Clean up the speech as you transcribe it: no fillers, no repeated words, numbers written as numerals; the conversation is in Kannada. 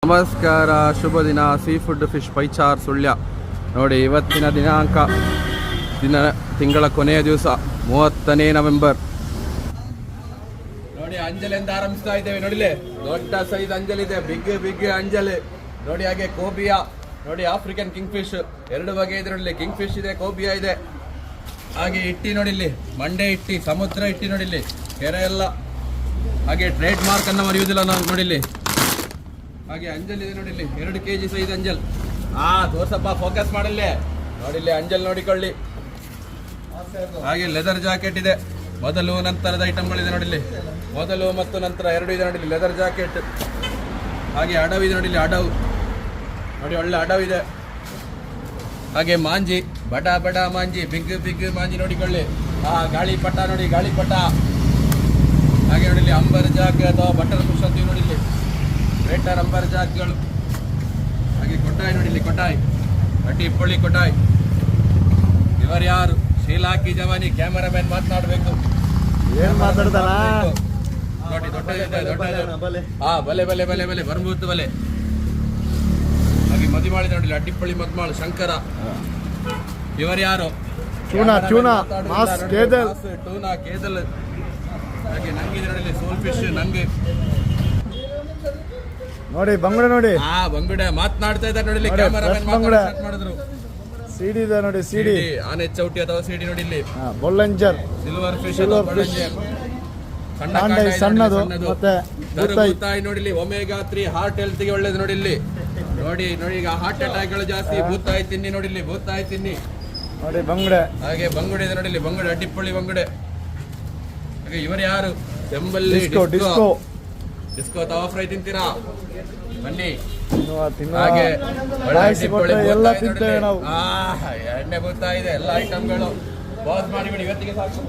ನಮಸ್ಕಾರ, ಶುಭ ದಿನ. Seafood fish Paichar Sullia ನೋಡಿ. ಇವತ್ತಿನ ದಿನಾಂಕ ತಿಂಗಳ ಕೊನೆಯ ದಿವಸ 30ನೇ ನವೆಂಬರ್ ನೋಡಿ. ಅಂಜಲಿಂದ ಆರಂಭಿಸ್ತಾ ಇದ್ದೇವೆ. ನೋಡಿಲೆ ದೊಡ್ಡ ಸೈಜ್ ಅಂಜಲ್ ಇದೆ, ಬಿಗ್ ಅಂಜಲ್ ನೋಡಿ. ಹಾಗೆ ಕೋಬಿಯಾ ನೋಡಿ, ಆಫ್ರಿಕನ್ ಕಿಂಗ್ ಫಿಶ್ ಎರಡು ಬಗೆ ಇದೆ ನೋಡಿಲಿ. ಕಿಂಗ್ ಫಿಶ್ ಇದೆ, ಕೋಬಿಯಾ ಇದೆ. ಹಾಗೆ ಇಟ್ಟಿ ನೋಡಿಲ್ಲಿ, ಮಂಡೆ ಇಟ್ಟಿ, ಸಮುದ್ರ ಇಟ್ಟಿ ನೋಡಿಲ್ಲಿ, ಕೆರೆ ಎಲ್ಲ. ಹಾಗೆ ಟ್ರೇಡ್ ಮಾರ್ಕ್ ಅನ್ನ ಮರೆಯುವುದಿಲ್ಲ ನಾವು ನೋಡಿಲ್ಲಿ. ಹಾಗೆ ಅಂಜಲ್ ಇದೆ ನೋಡಿಲ್ಲಿ, 2 kg ಸೈಜ್ ಅಂಜಲ್. ತೋರ್ಸಪ್ಪ, ಫೋಕಸ್ ಮಾಡಲ್ಲಿ ನೋಡಿಲ್ಲಿ, ಅಂಜಲ್ ನೋಡಿಕೊಳ್ಳಿ. ಹಾಗೆ ಲೆದರ್ ಜಾಕೆಟ್ ಇದೆ, ಮೊದಲು ನಂತರದ ಐಟಮ್ಗಳಿದೆ ನೋಡಿಲ್ಲಿ. ಮೊದಲು ಮತ್ತು ನಂತರ 2 ಇದೆ ನೋಡಿಲ್ಲಿ, ಲೆದರ್ ಜಾಕೆಟ್. ಹಾಗೆ ಅಡವು ಇದೆ ನೋಡಿಲ್ಲಿ, ಅಡವು ನೋಡಿ, ಒಳ್ಳೆ ಅಡವು ಇದೆ. ಹಾಗೆ ಮಾಂಜಿ, ಬಡ ಮಾಂಜಿ, ಬಿಗ್ ಮಾಂಜಿ ನೋಡಿಕೊಳ್ಳಿ. ಗಾಳಿಪಟ ನೋಡಿ, ಗಾಳಿಪಟ. ಹಾಗೆ ನೋಡಿಲ್ಲಿ ಅಂಬರ್ ಜಾಕ್ ಅಥವಾ ಬಟರ್ ಫಿಶ್ ಅಂತೀವಿ ನೋಡಿಲ್ಲಿ, ಗ್ರೇಟರ್ ಅಂಬರ್ ಜಾಕ್ಗಳು. ಹಾಗೆ ಕೊಟ್ಟಾಯಿ ನೋಡಿಲ್ಲಿ, ಕೊಟ್ಟಾಯಿ, ಅಡ್ಡಿ ಇಪ್ಪಳ್ಳಿ ಕೊಟ್ಟಾಯಿ. ಇವರು ಯಾರು? ಶೀಲಾಕಿ ಜವಾನಿ. ಕ್ಯಾಮರಾಮ್ಯಾನ್ ಮಾತನಾಡಬೇಕು. ಏನ್ ಮಾತಾಡ್ತಾನ ನೋಡಿ, ಬಲೆ ಬರ್ಮೂತ್ ಬಲೆ. ಹಾಗೆ ಮದಿಮಾಳಿ ನೋಡಿಲ್ಲ, ಅಡ್ಡಿಪ್ಪಳ್ಳಿ ಮದ್ಮಾಳು, ಶಂಕರ. ಇವರು ಯಾರು? ಟೂನಾ ಮಾಸ್ ಕೇದಲ್. ಟೂನಾ ಕೇದಲ್. ಹಾಗೆ ನಂಗಿದೆ ನೋಡಿಲ್ಲಿ, ಸೋಲ್ ಫಿಶ್ ನಂಗೆ ನೋಡಿ. ಬಂಗುಡೆ ನೋಡಿ, ಬಂಗುಡೆ ಮಾತನಾಡ್ತಾ ಇದ್ದಾರೆ ನೋಡಿಲ್ಲಿ. ಕ್ಯಾಮರಾಮನ್ ಮಾಡಿದ್ರು. ಸಿಡಿ ಇದೆ ನೋಡಿ, ಸಿಡಿ. ಆನೆ ಚೌಟಿ ಅಥವಾ ಸಿಡಿ ನೋಡಿಲ್ಲಿ. ಬೊಲ್ಲಂಜರ್, ಸಿಲ್ವರ್ ಫಿಶ್, ಸಣ್ಣದು. ಮತ್ತೆ ಬೂತಾಯಿ ನೋಡಿಲ್ಲಿ, ಒಮೆಗಾ 3 ಹಾರ್ಟ್ ಹೆಲ್ತ್ ಗೆ ಒಳ್ಳೇದು ನೋಡಿಲ್ಲಿ. ನೋಡಿ ಈಗ ಹಾರ್ಟ್ ಅಟ್ಯಾಕ್ ಗಳು ಜಾಸ್ತಿ. ಬೂತಾಯಿ ತಿನ್ನಿ ನೋಡಿಲ್ಲಿ, ಬೂತಾಯಿ ತಿನ್ನಿ ನೋಡಿ. ಬಂಗುಡೆ. ಹಾಗೆ ಬಂಗುಡೆ ಇದೆ ನೋಡಿಲ್ಲಿ, ಬಂಗುಡೆ, ಅಡ್ಡಿಪ್ಪಳ್ಳಿ ಬಂಗುಡೆ. ಹಾಗೆ ಇವರು ಯಾರು? ಬೆಂಬಲ್ಲಿ ಡಿಸ್ಕೋ ತವಾ ಫ್ರೈ ತಿಂತೀರಾ? ಬನ್ನಿ. ಹಾಗೆ ಎಲ್ಲ ತಿಂತೇವೆ ನಾವು. ಎಣ್ಣೆ ಬೂತಾಯಿ ಇದೆ, ಎಲ್ಲ ಐಟಮ್ಗಳು. ಬಾಸ್ ಮಾಡಿಬಿಡಿ, ಇವತ್ತಿಗೆ ಸಾಕು.